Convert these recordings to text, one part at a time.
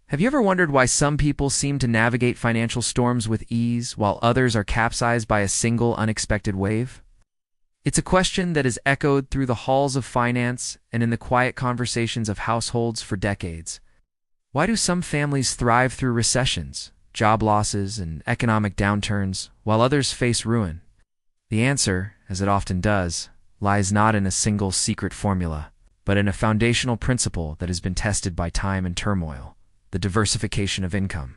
Have you ever wondered why some people seem to navigate financial storms with ease while others are capsized by a single unexpected wave? It's a question that has echoed through the halls of finance and in the quiet conversations of households for decades. Why do some families thrive through recessions, job losses, and economic downturns, while others face ruin? The answer, as it often does, lies not in a single secret formula, but in a foundational principle that has been tested by time and turmoil: the diversification of income.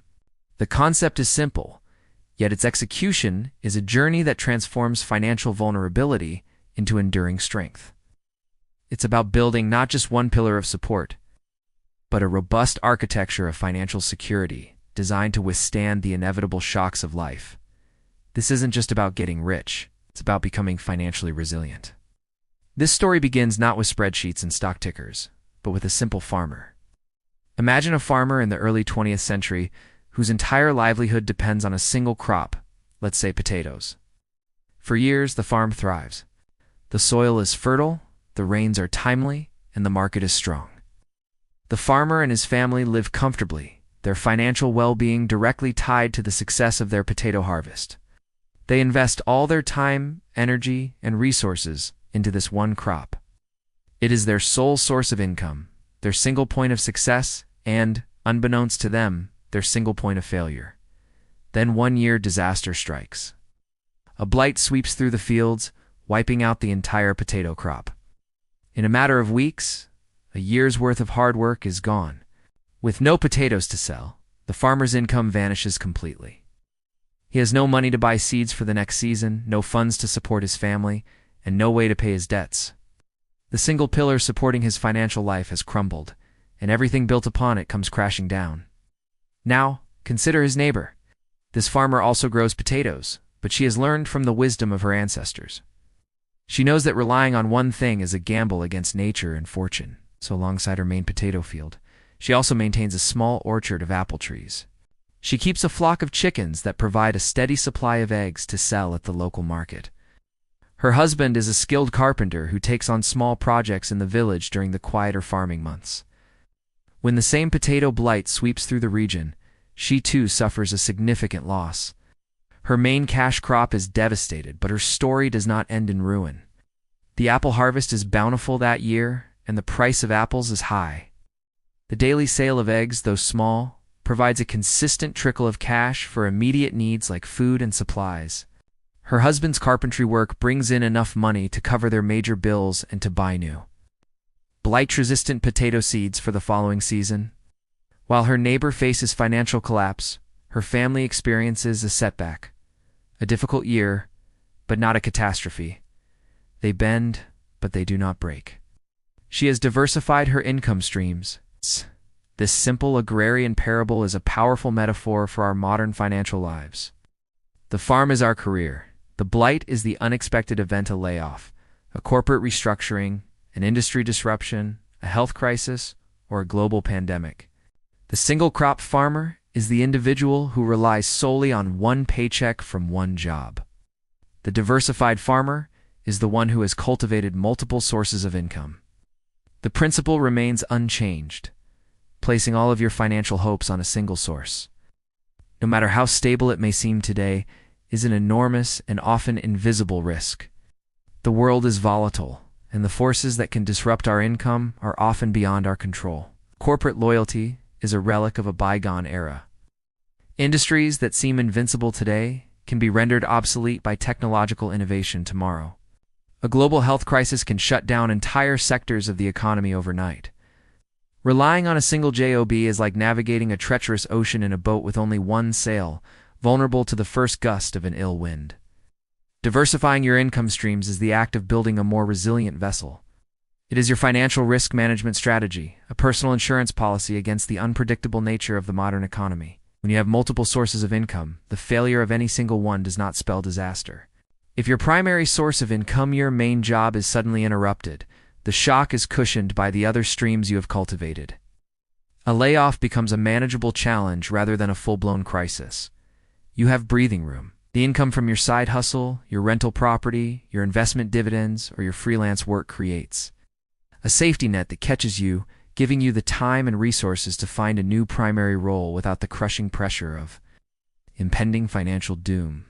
The concept is simple, yet its execution is a journey that transforms financial vulnerability into enduring strength. It's about building not just one pillar of support, but a robust architecture of financial security designed to withstand the inevitable shocks of life. This isn't just about getting rich, it's about becoming financially resilient. This story begins not with spreadsheets and stock tickers, but with a simple farmer. Imagine a farmer in the early 20th century whose entire livelihood depends on a single crop, let's say potatoes. For years, the farm thrives. The soil is fertile, the rains are timely, and the market is strong. The farmer and his family live comfortably, their financial well-being directly tied to the success of their potato harvest. They invest all their time, energy, and resources into this one crop. It is their sole source of income, their single point of success, and, unbeknownst to them, their single point of failure. Then one year disaster strikes. A blight sweeps through the fields, wiping out the entire potato crop. In a matter of weeks, a year's worth of hard work is gone. With no potatoes to sell, the farmer's income vanishes completely. He has no money to buy seeds for the next season, no funds to support his family, and no way to pay his debts. The single pillar supporting his financial life has crumbled, and everything built upon it comes crashing down. Now, consider his neighbor. This farmer also grows potatoes, but she has learned from the wisdom of her ancestors. She knows that relying on one thing is a gamble against nature and fortune, so alongside her main potato field, she also maintains a small orchard of apple trees. She keeps a flock of chickens that provide a steady supply of eggs to sell at the local market. Her husband is a skilled carpenter who takes on small projects in the village during the quieter farming months. When the same potato blight sweeps through the region, she too suffers a significant loss. Her main cash crop is devastated, but her story does not end in ruin. The apple harvest is bountiful that year, and the price of apples is high. The daily sale of eggs, though small, provides a consistent trickle of cash for immediate needs like food and supplies. Her husband's carpentry work brings in enough money to cover their major bills and to buy new blight-resistant potato seeds for the following season. While her neighbor faces financial collapse, her family experiences a setback. A difficult year, but not a catastrophe. They bend, but they do not break. She has diversified her income streams. This simple agrarian parable is a powerful metaphor for our modern financial lives. The farm is our career. The blight is the unexpected event: a layoff, a corporate restructuring, an industry disruption, a health crisis, or a global pandemic. The single-crop farmer is the individual who relies solely on one paycheck from one job. The diversified farmer is the one who has cultivated multiple sources of income. The principle remains unchanged, placing all of your financial hopes on a single source. No matter how stable it may seem today, is an enormous and often invisible risk. The world is volatile, and the forces that can disrupt our income are often beyond our control. Corporate loyalty is a relic of a bygone era. Industries that seem invincible today can be rendered obsolete by technological innovation tomorrow. A global health crisis can shut down entire sectors of the economy overnight. Relying on a single job is like navigating a treacherous ocean in a boat with only one sail, vulnerable to the first gust of an ill wind. Diversifying your income streams is the act of building a more resilient vessel. It is your financial risk management strategy, a personal insurance policy against the unpredictable nature of the modern economy. When you have multiple sources of income, the failure of any single one does not spell disaster. If your primary source of income, your main job, is suddenly interrupted, the shock is cushioned by the other streams you have cultivated. A layoff becomes a manageable challenge rather than a full-blown crisis. You have breathing room. The income from your side hustle, your rental property, your investment dividends, or your freelance work creates a safety net that catches you, giving you the time and resources to find a new primary role without the crushing pressure of impending financial doom.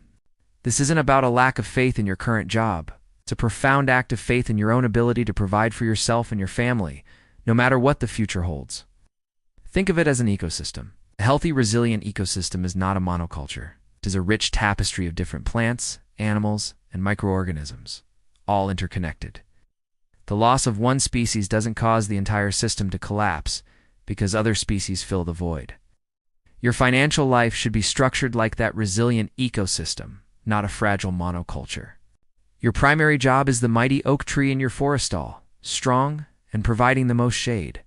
This isn't about a lack of faith in your current job. It's a profound act of faith in your own ability to provide for yourself and your family, no matter what the future holds. Think of it as an ecosystem. A healthy, resilient ecosystem is not a monoculture. It is a rich tapestry of different plants, animals, and microorganisms, all interconnected. The loss of one species doesn't cause the entire system to collapse because other species fill the void. Your financial life should be structured like that resilient ecosystem, not a fragile monoculture. Your primary job is the mighty oak tree in your forest stall, strong and providing the most shade.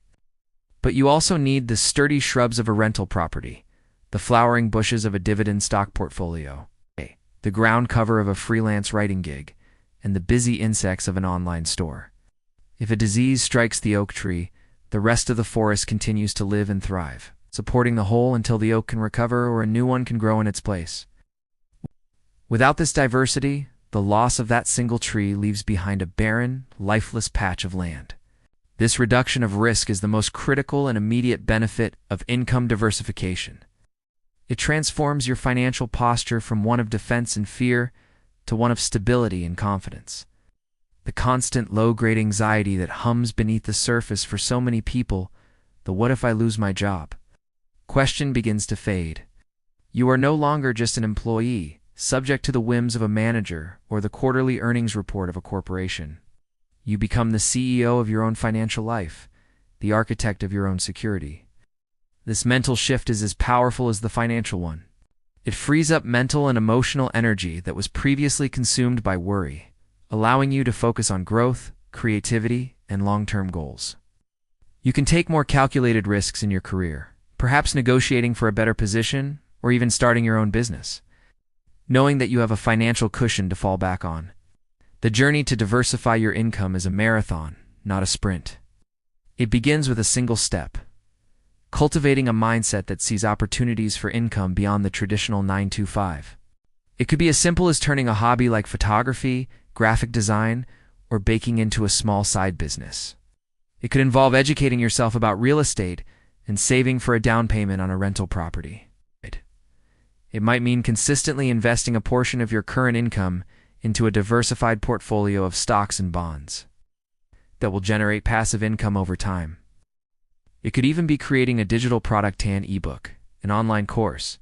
But you also need the sturdy shrubs of a rental property, the flowering bushes of a dividend stock portfolio, the ground cover of a freelance writing gig, and the busy insects of an online store. If a disease strikes the oak tree, the rest of the forest continues to live and thrive, supporting the whole until the oak can recover or a new one can grow in its place. Without this diversity, the loss of that single tree leaves behind a barren, lifeless patch of land. This reduction of risk is the most critical and immediate benefit of income diversification. It transforms your financial posture from one of defense and fear to one of stability and confidence. The constant low-grade anxiety that hums beneath the surface for so many people, the "what if I lose my job?" question begins to fade. You are no longer just an employee, subject to the whims of a manager or the quarterly earnings report of a corporation. You become the CEO of your own financial life, the architect of your own security. This mental shift is as powerful as the financial one. It frees up mental and emotional energy that was previously consumed by worry, allowing you to focus on growth, creativity, and long-term goals. You can take more calculated risks in your career, perhaps negotiating for a better position or even starting your own business, knowing that you have a financial cushion to fall back on. The journey to diversify your income is a marathon, not a sprint. It begins with a single step: cultivating a mindset that sees opportunities for income beyond the traditional 9-to-5. It could be as simple as turning a hobby like photography, graphic design, or baking into a small side business. It could involve educating yourself about real estate and saving for a down payment on a rental property. It might mean consistently investing a portion of your current income into a diversified portfolio of stocks and bonds that will generate passive income over time. It could even be creating a digital product, an ebook, an online course,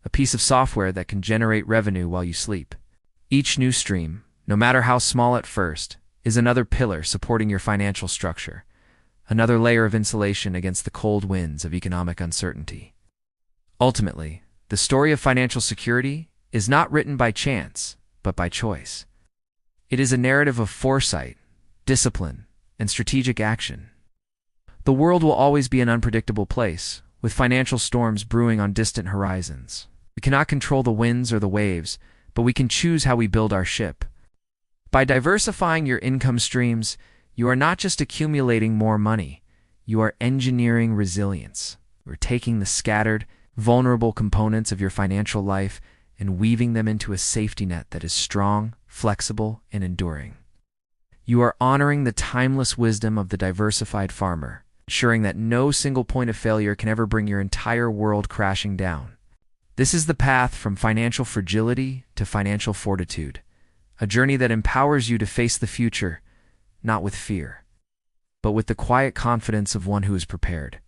a piece of software that can generate revenue while you sleep. Each new stream, no matter how small at first, is another pillar supporting your financial structure, another layer of insulation against the cold winds of economic uncertainty. Ultimately, the story of financial security is not written by chance, but by choice. It is a narrative of foresight, discipline, and strategic action. The world will always be an unpredictable place, with financial storms brewing on distant horizons. We cannot control the winds or the waves, but we can choose how we build our ship. By diversifying your income streams, you are not just accumulating more money, you are engineering resilience. You're taking the scattered, vulnerable components of your financial life and weaving them into a safety net that is strong, flexible, and enduring. You are honoring the timeless wisdom of the diversified farmer, ensuring that no single point of failure can ever bring your entire world crashing down. This is the path from financial fragility to financial fortitude, a journey that empowers you to face the future, not with fear, but with the quiet confidence of one who is prepared.